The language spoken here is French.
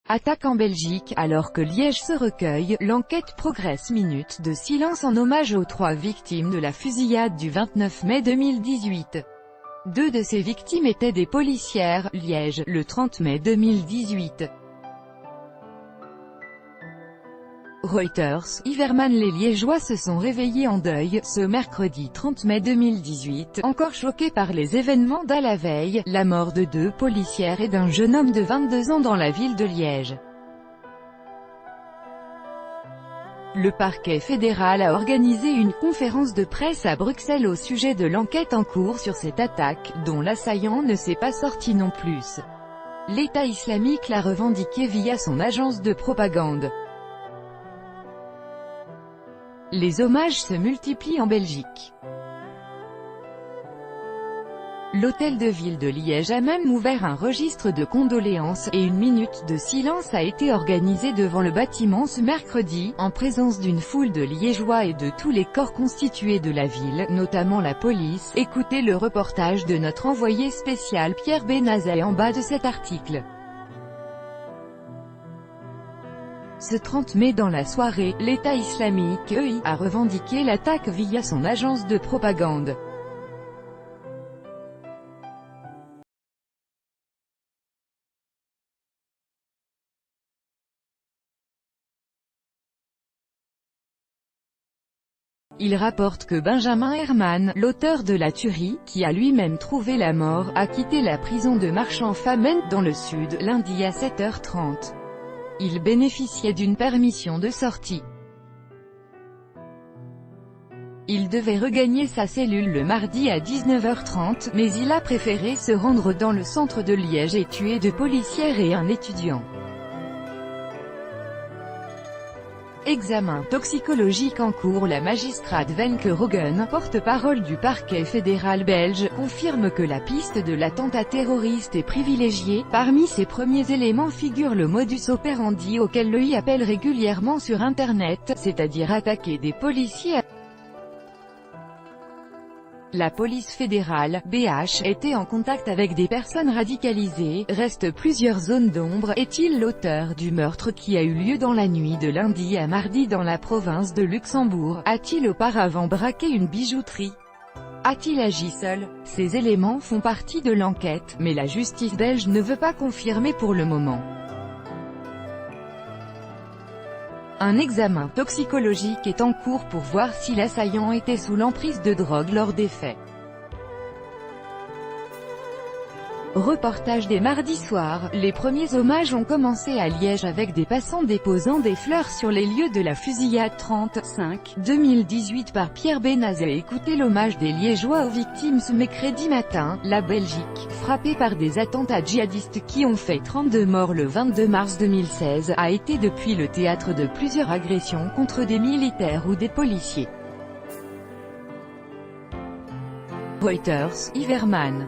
Attaque en Belgique, alors que Liège se recueille, l'enquête progresse. Minute de silence en hommage aux 3 victimes de la fusillade du 29 mai 2018. 2 de ces victimes étaient des policières, Liège, le 30 mai 2018. Reuters, Iverman. Les Liégeois se sont réveillés en deuil, ce mercredi 30 mai 2018, encore choqués par les événements d'à la veille, la mort de 2 policières et d'un jeune homme de 22 ans dans la ville de Liège. Le parquet fédéral a organisé une conférence de presse à Bruxelles au sujet de l'enquête en cours sur cette attaque, dont l'assaillant ne s'est pas sorti non plus. L'État islamique l'a revendiqué via son agence de propagande. Les hommages se multiplient en Belgique. L'hôtel de ville de Liège a même ouvert un registre de condoléances, et une minute de silence a été organisée devant le bâtiment ce mercredi, en présence d'une foule de Liégeois et de tous les corps constitués de la ville, notamment la police. Écoutez le reportage de notre envoyé spécial Pierre Benazet en bas de cet article. Ce 30 mai dans la soirée, l'État islamique, EI, a revendiqué l'attaque via son agence de propagande. Il rapporte que Benjamin Herman, l'auteur de la tuerie, qui a lui-même trouvé la mort, a quitté la prison de Marchand-Famenne, dans le sud, lundi à 7h30. Il bénéficiait d'une permission de sortie. Il devait regagner sa cellule le mardi à 19h30, mais il a préféré se rendre dans le centre de Liège et tuer 2 policières et un étudiant. Examen toxicologique en cours. La magistrate Wenke Roggen, porte-parole du parquet fédéral belge, confirme que la piste de l'attentat terroriste est privilégiée. Parmi ses premiers éléments figure le modus operandi auquel l'EI appelle régulièrement sur Internet, c'est-à-dire attaquer des policiers. La police fédérale, BH, était en contact avec des personnes radicalisées. Restent plusieurs zones d'ombre. Est-il l'auteur du meurtre qui a eu lieu dans la nuit de lundi à mardi dans la province de Luxembourg? A-t-il auparavant braqué une bijouterie? A-t-il agi seul? Ces éléments font partie de l'enquête, mais la justice belge ne veut pas confirmer pour le moment. Un examen toxicologique est en cours pour voir si l'assaillant était sous l'emprise de drogue lors des faits. Reportage dès mardi soir. Les premiers hommages ont commencé à Liège avec des passants déposant des fleurs sur les lieux de la fusillade 30/5/2018 par Pierre Benazet. Écoutez l'hommage des Liégeois aux victimes ce mercredi matin. La Belgique, frappée par des attentats djihadistes qui ont fait 32 morts le 22 mars 2016, a été depuis le théâtre de plusieurs agressions contre des militaires ou des policiers. Reuters, Iverman.